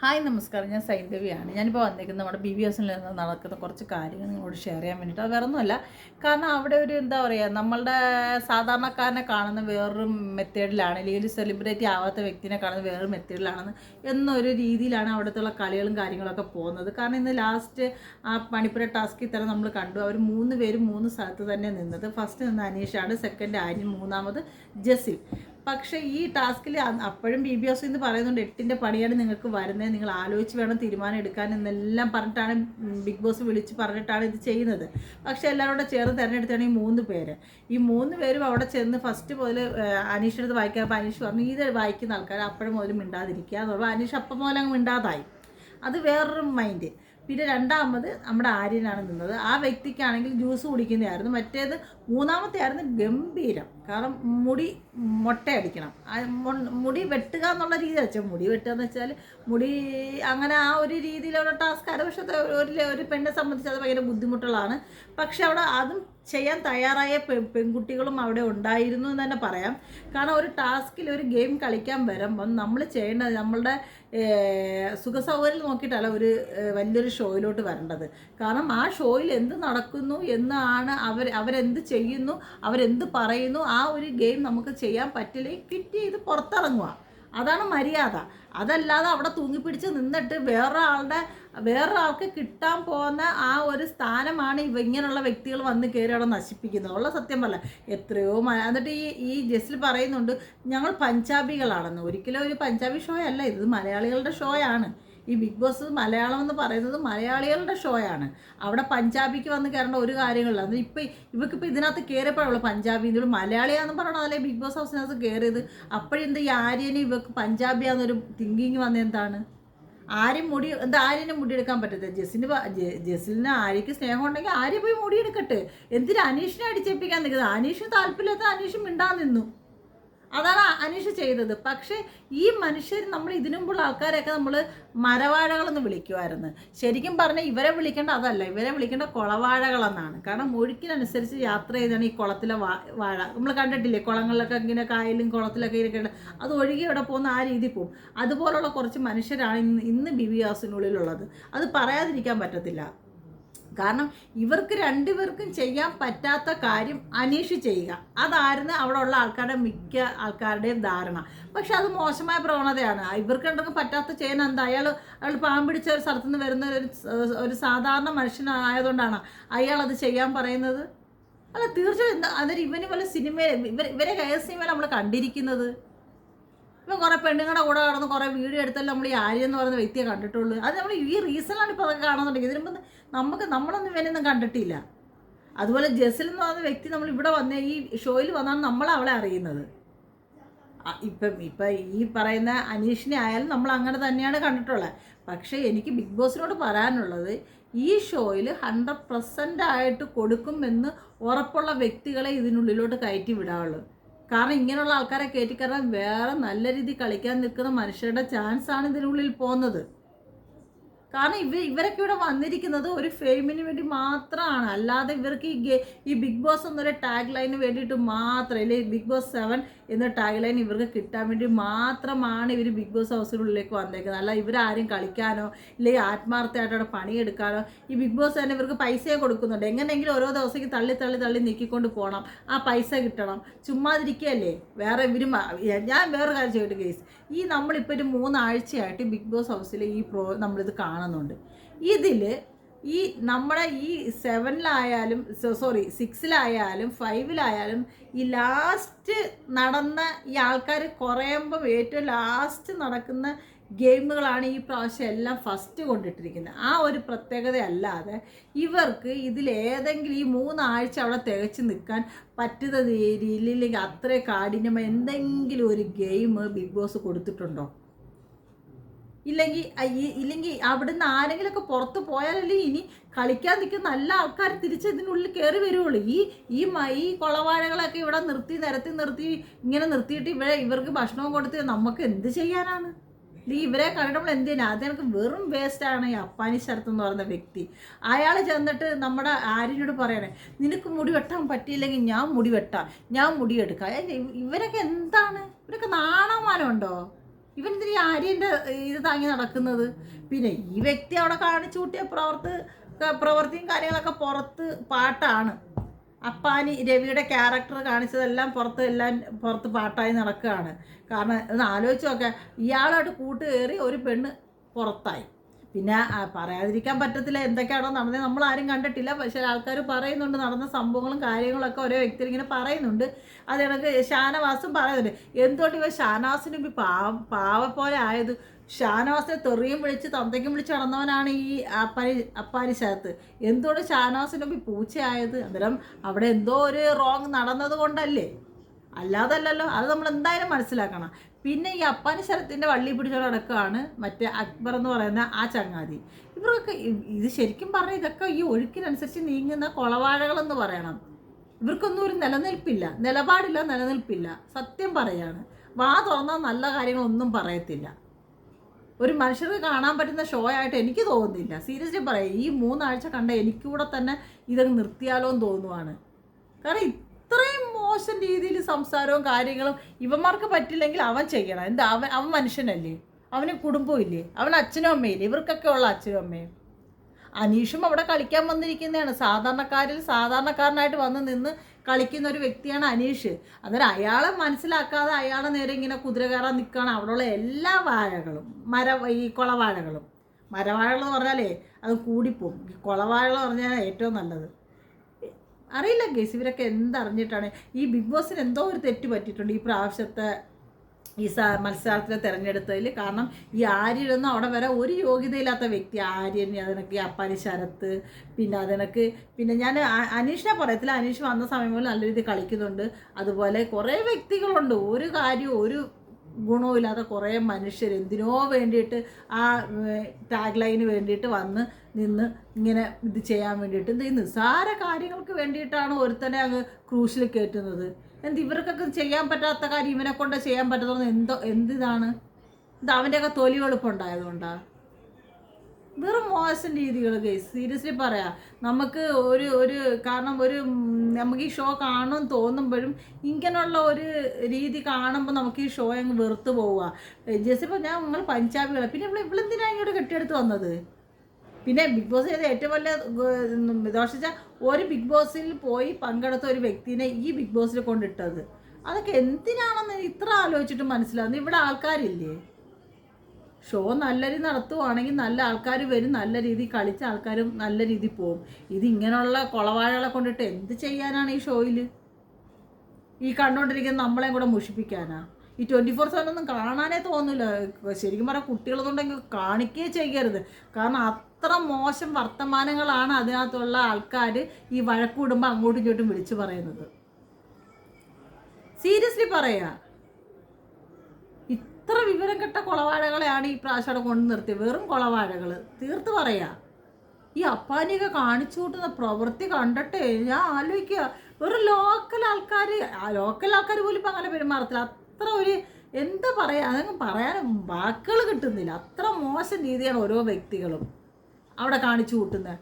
Hi നമസ്കാരം, ഞാൻ സൈന്ധവിയാണ്. ഞാനിപ്പോൾ വന്നിരിക്കുന്നത് നമ്മുടെ BBSൽ നിന്ന് നടക്കുന്ന കുറച്ച് കാര്യങ്ങൾ നിങ്ങളോട് ഷെയർ ചെയ്യാൻ വേണ്ടിയിട്ട്. അത് വേറെ ഒന്നുമല്ല, കാരണം അവിടെ ഒരു എന്താ പറയുക, നമ്മളുടെ സാധാരണക്കാരനെ കാണുന്ന വേറൊരു മെത്തേഡിലാണ്, അല്ലെങ്കിൽ ഒരു സെലിബ്രിറ്റി ആവാത്ത വ്യക്തിനെ കാണുന്ന വേറൊരു മെത്തേഡിലാണെന്ന് എന്നൊരു രീതിയിലാണ് അവിടുത്തെ കളികളും കാര്യങ്ങളൊക്കെ പോകുന്നത്. കാരണം ഇന്ന് ലാസ്റ്റ് ആ മണിപ്പുര ടാസ്കിൽ തന്നെ നമ്മൾ കണ്ടു, അവർ 3 പേരും 3 സ്ഥലത്ത് തന്നെ നിന്നത്. ഫസ്റ്റ് നിന്ന് അനീഷാണ്, സെക്കൻഡ് ആര്യൻ, മൂന്നാമത് ജസിൽ. പക്ഷേ ഈ ടാസ്കിൽ അപ്പോഴും BBS എന്ന് പറയുന്നുണ്ട് 8ൻ്റെ പണിയാണ് നിങ്ങൾക്ക് വരുന്നത്, നിങ്ങൾ ആലോചിച്ച് വേണം തീരുമാനം എടുക്കാൻ എന്നെല്ലാം പറഞ്ഞിട്ടാണ് ബിഗ് ബോസ് വിളിച്ച് പറഞ്ഞിട്ടാണ് ഇത് ചെയ്യുന്നത്. പക്ഷേ എല്ലാവരോടും ചേർന്ന് തിരഞ്ഞെടുത്താണ് ഈ 3 പേര്. ഈ 3 പേരും അവിടെ ചെന്ന് ഫസ്റ്റ് മുതൽ അനീഷിനടുത്ത് വായിക്കാൻ, അപ്പോൾ അനീഷ് പറഞ്ഞു ഇത് വായിക്കുന്ന ആൾക്കാർ അപ്പോഴും മുതൽ മിണ്ടാതിരിക്കുക എന്നുള്ളത്. അനീഷ് അപ്പം മുതൽ അങ്ങ് മിണ്ടാതായി. അത് വേറൊരു മൈൻഡ്. പിന്നെ രണ്ടാമത് നമ്മുടെ ആര്യനാണ് നിന്നത്. ആ വ്യക്തിക്കാണെങ്കിൽ ജ്യൂസ് കുടിക്കുന്നതായിരുന്നു. മറ്റേത് മൂന്നാമത്തെ ആയിരുന്നു ഗംഭീരം. കാരണം മൊട്ടയടിക്കണം, മുടി വെട്ടുക എന്നുള്ള രീതി വെച്ചാൽ, മുടി വെട്ടുക എന്ന് വെച്ചാൽ മുടി അങ്ങനെ ആ ഒരു രീതിയിലുള്ള ടാസ്ക് ആണ്. പക്ഷേ ഒരു പെണ്ണെ സംബന്ധിച്ച് അത് ഭയങ്കര ബുദ്ധിമുട്ടുള്ളതാണ്. പക്ഷെ അവിടെ അതും ചെയ്യാൻ തയ്യാറായ പെൺകുട്ടികളും അവിടെ ഉണ്ടായിരുന്നു എന്ന് തന്നെ പറയാം. കാരണം ഒരു ടാസ്കിൽ ഒരു ഗെയിം കളിക്കാൻ വരുമ്പം നമ്മൾ ചെയ്യേണ്ടത് നമ്മളുടെ സുഖസൗകര്യം നോക്കിയിട്ടല്ല ഒരു വലിയൊരു ഷോയിലോട്ട് വരേണ്ടത്. കാരണം ആ ഷോയിൽ എന്ത് നടക്കുന്നു എന്നാണ് അവരെന്ത് ചെയ്യുന്നു, അവരെന്ത് പറയുന്നു, ആ ഒരു ഗെയിം നമുക്ക് ചെയ്യാൻ പറ്റില്ലെങ്കിൽ ക്വിറ്റ് ചെയ്ത് പുറത്തിറങ്ങുക. അതാണ് മര്യാദ. അതല്ലാതെ അവിടെ തൂങ്ങിപ്പിടിച്ച് നിന്നിട്ട് വേറൊരാൾക്ക് കിട്ടാൻ പോകുന്ന ആ ഒരു സ്ഥാനമാണ് ഇങ്ങനെയുള്ള വ്യക്തികൾ വന്ന് കയറി അവിടെ നശിപ്പിക്കുന്നത്. ഉള്ള സത്യം പറ, എത്രയോ എന്നിട്ട് ഈ ജസ്റ്റിൽ പറയുന്നുണ്ട് ഞങ്ങൾ പഞ്ചാബികളാണെന്ന്. ഒരിക്കലും ഒരു പഞ്ചാബി ഷോ അല്ല, ഇത് മലയാളികളുടെ ഷോയാണ്. ഈ ബിഗ് ബോസ് മലയാളം എന്ന് പറയുന്നത് മലയാളികളുടെ ഷോയാണ്. അവിടെ പഞ്ചാബിക്ക് വന്ന് കയറേണ്ട ഒരു കാര്യങ്ങളില്ല. അത് ഇവക്കിപ്പോൾ ഇതിനകത്ത് കയറിയപ്പോഴുള്ളൂ പഞ്ചാബി, ഇതിൽ മലയാളിയാണെന്ന് പറയണം. അതല്ലേ ബിഗ് ബോസ് ഹൗസിനകത്ത് കയറിയത്. അപ്പോഴെന്ത് ഈ ആര്യന് ഇവക്ക് പഞ്ചാബിയാന്നൊരു തിങ്കിങ് വന്ന എന്താണ്? ആര്യനെ മുടിയെടുക്കാൻ പറ്റത്തില്ല. ജസിലിന് ആര്യക്ക് സ്നേഹം ഉണ്ടെങ്കിൽ ആര്യ പോയി മുടിയെടുക്കട്ടെ. എന്തിനാ അനീഷിനെ അടിച്ചേൽപ്പിക്കാൻ നിൽക്കുന്നത്? അനീഷിന് താല്പര്യമില്ലാത്ത അനീഷ് മിണ്ടാൻ നിന്നു. അതാണ് അനീഷ് ചെയ്തത്. പക്ഷേ ഈ മനുഷ്യർ, നമ്മൾ ഇതിനുമുള്ള ആൾക്കാരെയൊക്കെ നമ്മൾ മരവാഴകളെന്ന് വിളിക്കുമായിരുന്നു. ശരിക്കും പറഞ്ഞാൽ ഇവരെ വിളിക്കേണ്ട അതല്ല, ഇവരെ വിളിക്കേണ്ട കുളവാഴകളെന്നാണ്. കാരണം ഒഴുക്കിനനുസരിച്ച് യാത്ര ചെയ്താണ് ഈ കുളത്തിലെ വാഴ. നമ്മൾ കണ്ടിട്ടില്ലേ, കുളങ്ങളിലൊക്കെ ഇങ്ങനെ കായലും കുളത്തിലൊക്കെ ഇരിക്കേണ്ട, അത് ഒഴുകി ഇവിടെ പോകുന്ന ആ രീതി പോകും. അതുപോലുള്ള കുറച്ച് മനുഷ്യരാണ് ഇന്ന് BBSനുള്ളിലുള്ളത്. അത് പറയാതിരിക്കാൻ പറ്റത്തില്ല. കാരണം ഇവർക്ക് രണ്ടുപേർക്കും ചെയ്യാൻ പറ്റാത്ത കാര്യം അനീഷ് ചെയ്യുക, അതായിരുന്നു അവിടെ ഉള്ള മിക്ക ആൾക്കാരുടെയും ധാരണ. പക്ഷെ അത് മോശമായ പ്രവണതയാണ്. ഇവർക്ക് രണ്ടും പറ്റാത്ത ചെയ്യാൻ എന്താ? അയാൾ പാമ്പിടിച്ച ഒരു സ്ഥലത്തു നിന്ന് വരുന്ന ഒരു സാധാരണ മനുഷ്യനായതുകൊണ്ടാണ് അയാളത് ചെയ്യാൻ പറയുന്നത്. അല്ല, തീർച്ചയായും അതൊരു ഇവന് പോലെ ഇവരെ സിനിമയിൽ നമ്മൾ കണ്ടിരിക്കുന്നത്. ഇപ്പം കുറേ പെണ്ണുങ്ങളുടെ കൂടെ കടന്ന് കുറേ വീഡിയോ എടുത്തല്ലോ നമ്മൾ ഈ ആര്യ എന്ന് പറയുന്ന വ്യക്തിയെ കണ്ടിട്ടുള്ളൂ. അത് നമ്മൾ ഈ റീസണിലാണ് ഇപ്പോൾ അതൊക്കെ കാണുന്നുണ്ടെങ്കിൽ, ഇതിന് മുമ്പ് നമ്മളൊന്നും ഇവനൊന്നും കണ്ടിട്ടില്ല. അതുപോലെ ജസിൽ എന്ന് പറയുന്ന വ്യക്തി നമ്മൾ ഇവിടെ വന്ന ഈ ഷോയിൽ വന്നാണ് നമ്മൾ അവളെ അറിയുന്നത്. ഇപ്പം ഈ പറയുന്ന അനീഷിനെ ആയാലും നമ്മൾ അങ്ങനെ തന്നെയാണ് കണ്ടിട്ടുള്ളത്. പക്ഷേ എനിക്ക് ബിഗ് ബോസിനോട് പറയാനുള്ളത്, ഈ ഷോയിൽ 100% ആയിട്ട് കൊടുക്കുമെന്ന് ഉറപ്പുള്ള വ്യക്തികളെ ഇതിനുള്ളിലോട്ട് കയറ്റി വിടാവുള്ളൂ. കാരണം ഇങ്ങനെയുള്ള ആൾക്കാരെ കയറ്റിക്കയറാൻ വേറെ നല്ല രീതിയിൽ കളിക്കാൻ നിൽക്കുന്ന മനുഷ്യരുടെ ചാൻസാണ് ഇതിനുള്ളിൽ പോകുന്നത്. കാരണം ഇവരൊക്കെ ഇവിടെ വന്നിരിക്കുന്നത് ഒരു ഫെയിമിന് വേണ്ടി മാത്രമാണ്. അല്ലാതെ ഇവർക്ക് ഈ ബിഗ് ബോസ് എന്നൊരു ടാഗ് ലൈന് വേണ്ടിയിട്ട് മാത്രം, അല്ലെങ്കിൽ ബിഗ് ബോസ് 7 എന്ന ടാഗ് ലൈൻ ഇവർക്ക് കിട്ടാൻ വേണ്ടി മാത്രമാണ് ഇവർ ബിഗ് ബോസ് ഹൗസിനുള്ളിലേക്ക് വന്നേക്കുന്നത്. അല്ല ഇവരാരും കളിക്കാനോ ഇല്ലെങ്കിൽ ആത്മാർത്ഥമായിട്ട് അവിടെ പണിയെടുക്കാനോ. ഈ ബിഗ് ബോസ് തന്നെ ഇവർക്ക് പൈസയും കൊടുക്കുന്നുണ്ട്. എങ്ങനെയെങ്കിലും ഓരോ ദിവസത്തേക്ക് തള്ളി നീക്കിക്കൊണ്ട് പോകണം, ആ പൈസ കിട്ടണം. ചുമ്മാതിരിക്കുകയല്ലേ. ഞാൻ വേറെ കാര്യം ചെയ്തിട്ട് കേസ്, ഈ നമ്മളിപ്പോൾ ഒരു 3 ആഴ്ചയായിട്ട് ബിഗ് ബോസ് ഹൗസിൽ നമ്മളിത് കാണുന്നുണ്ട്. ഇതിൽ ഈ നമ്മുടെ ഈ 7-ലായാലും 6-ലായാലും 5-ലായാലും ഈ ലാസ്റ്റ് നടന്ന ഈ ആൾക്കാർ കുറയുമ്പം ഏറ്റവും ലാസ്റ്റ് നടക്കുന്ന ഗെയിമുകളാണ് ഈ പ്രാവശ്യം എല്ലാം ഫസ്റ്റ് കൊണ്ടിട്ടിരിക്കുന്നത്. ആ ഒരു പ്രത്യേകത അല്ലാതെ ഇവർക്ക് ഇതിലേതെങ്കിലും ഈ 3 ആഴ്ച അവിടെ തികച്ച് നിൽക്കാൻ പറ്റുന്ന രീതിയില്ലെങ്കിൽ അത്ര കാഠിന്യമായി എന്തെങ്കിലും ഒരു ഗെയിം ബിഗ് ബോസ് കൊടുത്തിട്ടുണ്ടോ? ഇല്ലെങ്കിൽ അവിടുന്ന് ആരെങ്കിലുമൊക്കെ പുറത്ത് പോയാലല്ലേ ഇനി കളിക്കാൻ നിൽക്കുന്ന നല്ല ആൾക്കാർ തിരിച്ച് ഇതിനുള്ളിൽ കയറി വരുള്ളൂ. ഈ കൊളവാഴകളൊക്കെ ഇവിടെ നിർത്തി ഇങ്ങനെ നിർത്തിയിട്ട് ഇവർക്ക് ഭക്ഷണവും കൊടുത്ത് നമുക്ക് എന്ത് ചെയ്യാനാണ്? ഇവരെ കണ്ടിട്ട് എന്തിനാ? അത് എനിക്ക് വെറും വേസ്റ്റാണ് ഈ അപ്പാനി ശരത്ത് എന്ന് പറയുന്ന വ്യക്തി. അയാൾ ചെന്നിട്ട് നമ്മുടെ ആര്യനോട് പറയണേ, നിനക്ക് മുടി വെട്ടാൻ പറ്റിയില്ലെങ്കിൽ ഞാൻ മുടി വെട്ടാം, ഞാൻ മുടിയെടുക്കാം. ഇവരൊക്കെ എന്താണ്? ഇവരൊക്കെ നാണമാനമുണ്ടോ? ഇവൻ ഇതിന് ആര്യൻ്റെ ഇത് താങ്ങി നടക്കുന്നത്. പിന്നെ ഈ വ്യക്തി അവിടെ കാണിച്ചു കൂട്ടിയ പ്രവൃത്തിയും കാര്യങ്ങളൊക്കെ പുറത്ത് പാട്ടാണ്. അപ്പാനി രവിയുടെ ക്യാരക്ടർ കാണിച്ചതെല്ലാം പുറത്ത് പാട്ടായി നടക്കുകയാണ്. കാരണം ഒന്ന് ആലോചിച്ച് നോക്കാം, ഇയാളായിട്ട് കൂട്ട് കയറി ഒരു പെണ്ണ് പുറത്തായി. പിന്നെ പറയാതിരിക്കാൻ പറ്റത്തില്ല, എന്തൊക്കെയാണോ നടന്നത് നമ്മൾ ആരും കണ്ടിട്ടില്ല. പക്ഷേ ആൾക്കാർ പറയുന്നുണ്ട്, നടന്ന സംഭവങ്ങളും കാര്യങ്ങളൊക്കെ ഓരോ വ്യക്തികൾ ഇങ്ങനെ പറയുന്നുണ്ട്. അത് കണക്ക് ഷാനവാസും പറയുന്നുണ്ട്, എന്തുകൊണ്ട് ഇവ ഷാനവാസിനും പാവ പോലെ ആയത്. ഷാനവാസിനെ തെറിയും വിളിച്ച് തന്തയ്ക്കും വിളിച്ച് നടന്നവനാണ് ഈ അപ്പാനി ശരത്ത്. എന്തുകൊണ്ട് ഷാനവാസിനും പൂച്ചയായത്? അന്നേരം അവിടെ എന്തോ ഒരു റോങ് നടന്നത് കൊണ്ടല്ലേ, അല്ലാതല്ലല്ലോ. അത് നമ്മൾ എന്തായാലും മനസ്സിലാക്കണം. പിന്നെ ഈ അപ്പാനി ശരത്തിൻ്റെ വള്ളി പിടിച്ചോടെ നടക്കുകയാണ് മറ്റേ അക്ബർ എന്ന് പറയുന്ന ആ ചങ്ങാതി. ഇവരൊക്കെ ഇത് ശരിക്കും പറഞ്ഞാൽ ഇതൊക്കെ ഈ ഒഴുക്കിനനുസരിച്ച് നീങ്ങുന്ന കൊളവാഴകളെന്ന് പറയണം. ഇവർക്കൊന്നും ഒരു നിലപാടില്ല, നിലനിൽപ്പില്ല. സത്യം പറയാണ്, വാ തുറന്നാൽ നല്ല കാര്യങ്ങളൊന്നും പറയത്തില്ല. ഒരു മനുഷ്യർക്ക് കാണാൻ പറ്റുന്ന ഷോ ആയിട്ട് എനിക്ക് തോന്നുന്നില്ല. സീരിയസ്ലി പറയാം, ഈ 3 ആഴ്ച കണ്ട എനിക്കൂടെ തന്നെ ഇതൊക്കെ നിർത്തിയാലോ എന്ന് തോന്നുവാണ്. കാരണം ഇത്രയും മോശം രീതിയിൽ സംസാരവും കാര്യങ്ങളും ഇവന്മാർക്ക് പറ്റില്ലെങ്കിൽ അവൻ ചെയ്യണം. എന്താ അവൻ മനുഷ്യനല്ലേ, അവന് കുടുംബമില്ലേ, അവൻ അച്ഛനും അമ്മയില്ലേ, ഇവർക്കൊക്കെ ഉള്ള അച്ഛനും അമ്മയും. അനീഷും അവിടെ കളിക്കാൻ വന്നിരിക്കുന്നതാണ്. സാധാരണക്കാരനായിട്ട് വന്ന് നിന്ന് കളിക്കുന്ന ഒരു വ്യക്തിയാണ് അനീഷ്. അന്നേരം അയാളെ മനസ്സിലാക്കാതെ അയാളെ നേരെ ഇങ്ങനെ കുതിര കയറാൻ നിൽക്കുകയാണ് അവിടെയുള്ള എല്ലാ വാഴകളും, ഈ കുളവാഴകളും. മരവാഴകൾ എന്ന് പറഞ്ഞാലേ അത് കൂടിപ്പോവും. ഈ കുളവാഴകൾ പറഞ്ഞാൽ ഏറ്റവും നല്ലത്. അറിയില്ല ഗേസ്, ഇവരൊക്കെ എന്തറിഞ്ഞിട്ടാണ്. ഈ ബിഗ് ബോസിന് എന്തോ ഒരു തെറ്റ് പറ്റിയിട്ടുണ്ട് ഈ പ്രാവശ്യത്തെ ഈ മത്സരത്തിൽ തിരഞ്ഞെടുത്തതിൽ. കാരണം ഈ ആര്യനൊന്നും അവിടെ വരെ ഒരു യോഗ്യതയില്ലാത്ത വ്യക്തി. ആര്യൻ, അതിനൊക്കെ അപ്പാനി ശരത്ത്, പിന്നെ ഞാൻ അനീഷിനെ പറയത്തില്ല. അനീഷ് വന്ന സമയം പോലെ നല്ല രീതിയിൽ കളിക്കുന്നുണ്ട്. അതുപോലെ കുറേ വ്യക്തികളുണ്ട്, ഒരു കാര്യവും ഒരു ഗുണവും ഇല്ലാത്ത കുറേ മനുഷ്യർ എന്തിനോ വേണ്ടിയിട്ട് ആ ടാഗ് ലൈന് വേണ്ടിയിട്ട് വന്ന് നിന്ന് ഇങ്ങനെ ഇത് ചെയ്യാൻ വേണ്ടിയിട്ട്, ഈ നിസ്സാര കാര്യങ്ങൾക്ക് വേണ്ടിയിട്ടാണ് ഒരുത്തനെ അങ്ങ് ക്രൂശിൽ കയറ്റുന്നത്. ഇവർക്കൊക്കെ ചെയ്യാൻ പറ്റാത്ത കാര്യം ഇവനെ കൊണ്ട് ചെയ്യാൻ പറ്റുന്നത് എന്തിതാണ്? ഇത് അവൻ്റെയൊക്കെ തൊലി എളുപ്പമുണ്ടായതുകൊണ്ടാണ്. വെറും മോശം രീതികൾ ഗൈസ്. സീരിയസ്ലി പറയാം, നമുക്ക് കാരണം നമുക്ക് ഈ ഷോ കാണുമെന്ന് തോന്നുമ്പോഴും ഇങ്ങനെയുള്ള ഒരു രീതി കാണുമ്പോൾ നമുക്ക് ഈ ഷോ അങ്ങ് വെറുത്ത് പോവുക. ജസ്റ്റ് ഇപ്പോൾ നിങ്ങൾ പഞ്ചാബികളെ പിന്നെ ഇവളെന്തിനാണ് ഇങ്ങോട്ട് കെട്ടിയെടുത്ത് വന്നത്? പിന്നെ ബിഗ് ബോസ് ചെയ്ത ഏറ്റവും വലിയ ദോഷിച്ചാൽ ഒരു ബിഗ് ബോസിൽ പോയി പങ്കെടുത്ത ഒരു വ്യക്തിനെ ഈ ബിഗ് ബോസിൽ കൊണ്ടിട്ടത്. അതൊക്കെ എന്തിനാണെന്ന് ഇത്ര ആലോചിച്ചിട്ട് മനസ്സിലാവുന്നു. ഇവിടെ ആൾക്കാരില്ലേ? ഷോ നല്ല രീതി നടത്തുവാണെങ്കിൽ നല്ല ആൾക്കാർ വരും, നല്ല രീതിയിൽ കളിച്ച ആൾക്കാരും നല്ല രീതിയിൽ പോകും. ഇതിങ്ങനെയുള്ള കൊളവാഴകളെ കൊണ്ടിട്ട് എന്ത് ചെയ്യാനാണ് ഈ ഷോയിൽ? ഈ കണ്ടുകൊണ്ടിരിക്കുന്ന നമ്മളെയും കൂടെ മുഷിപ്പിക്കാനാ? ഈ 24/7 ഒന്നും കാണാനേ തോന്നില്ല. ശരിക്കും പറഞ്ഞാൽ കുട്ടികളെന്നുണ്ടെങ്കിൽ കാണിക്കുകയേ ചെയ്യരുത്. കാരണം അത്ര മോശം വർത്തമാനങ്ങളാണ് അതിനകത്തുള്ള ആൾക്കാർ ഈ വഴക്കൂടുമ്പോൾ അങ്ങോട്ടും ഇങ്ങോട്ടും വിളിച്ചു പറയുന്നത്. സീരിയസ്ലി പറയാ, ഇത്ര വിവരം കെട്ട കൊളവാഴകളെയാണ് ഈ പ്രാവശ്യം കൊണ്ട് നിർത്തിയത്. വെറും കൊളവാഴകൾ. തീർത്ത് പറയാ, ഈ അപ്പാനിയൊക്കെ കാണിച്ചു കൂട്ടുന്ന പ്രവൃത്തി കണ്ടിട്ടേ ഞാൻ ആലോചിക്കുക, വെറും ലോക്കൽ ആൾക്കാർ പോലും ഇപ്പം അങ്ങനെ പെരുമാറത്തില്ല. അത്ര ഒരു എന്താ പറയുക, അതങ്ങ് പറയാൻ വാക്കുകൾ കിട്ടുന്നില്ല. അത്ര മോശം രീതിയാണ് ഓരോ വ്യക്തികളും അവിടെ കാണിച്ചു കൂട്ടുന്നത്.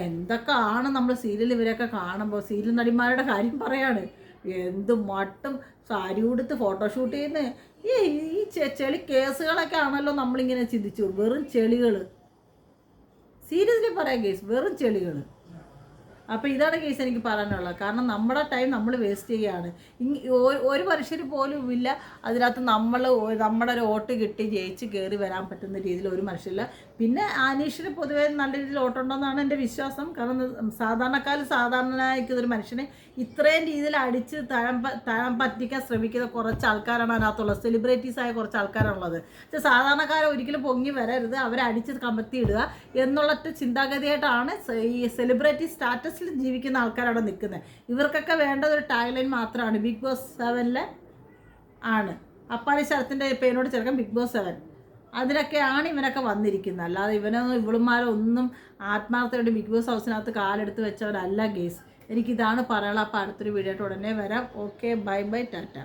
എന്തൊക്കെ ആണ് നമ്മൾ സീരിയൽ ഇവരൊക്കെ കാണുമ്പോൾ. സീരിയൽ നടിമാരുടെ കാര്യം പറയാണ്, എന്ത് മട്ടും സാരി ഉടുത്ത് ഫോട്ടോഷൂട്ട് ചെയ്യുന്ന ഈ ചെളി കേസുകളൊക്കെ ആണല്ലോ നമ്മളിങ്ങനെ ചിന്തിച്ചു. വെറും ചെളികൾ. സീരിയസ്ലി പറയാം കേസ്, വെറും ചെളികൾ. അപ്പോൾ ഇതാണ് കേസ് എനിക്ക് പറയാനുള്ളത്. കാരണം നമ്മുടെ ടൈം നമ്മൾ വേസ്റ്റ് ചെയ്യുകയാണ്. ഒരു മനുഷ്യർ പോലും ഇല്ല അതിനകത്ത് നമ്മുടെ ഒരു വോട്ട് കിട്ടി ജയിച്ച് കയറി വരാൻ പറ്റുന്ന രീതിയിൽ ഒരു മനുഷ്യരില്ല. പിന്നെ അനീഷിന് പൊതുവേ നല്ല രീതിയിൽ വോട്ടുണ്ടെന്നാണ് എൻ്റെ വിശ്വാസം. കാരണം സാധാരണനായിരിക്കുന്നൊരു മനുഷ്യനെ ഇത്രയും രീതിയിൽ അടിച്ച് തഴം പറ്റിക്കാൻ ശ്രമിക്കുന്ന കുറച്ച് ആൾക്കാരാണ് അതിനകത്തുള്ളത്. സെലിബ്രിറ്റീസായ കുറച്ച് ആൾക്കാരാണുള്ളത്. പക്ഷേ സാധാരണക്കാരെ ഒരിക്കലും പൊങ്ങി വരരുത്, അവരെ അടിച്ച് കമത്തിയിടുക എന്നുള്ള ചിന്താഗതിയായിട്ടാണ് ഈ സെലിബ്രിറ്റി സ്റ്റാറ്റസ് ജീവിക്കുന്ന ആൾക്കാരവിടെ നിൽക്കുന്നത്. ഇവർക്കൊക്കെ വേണ്ടത് ഒരു ടാഗ് ലൈൻ മാത്രമാണ്. ബിഗ് ബോസ് 7 ആണ് അപ്പാനി ശരത്തിൻ്റെ പേരോട് ചേർക്കാൻ ബിഗ് ബോസ് 7. അതിനൊക്കെയാണ് ഇവനൊക്കെ വന്നിരിക്കുന്നത്. അല്ലാതെ ഇവളുമാരൊന്നും ആത്മാർത്ഥമായിട്ട് ബിഗ് ബോസ് ഹൗസിനകത്ത് കാലെടുത്ത് വെച്ചവരല്ല ഗേസ്. എനിക്കിതാണ് പറയാനുള്ളത്. അപ്പോൾ അടുത്തൊരു വീഡിയോ ആയിട്ട് ഉടനെ വരാം. Okay, bye bye, Tata.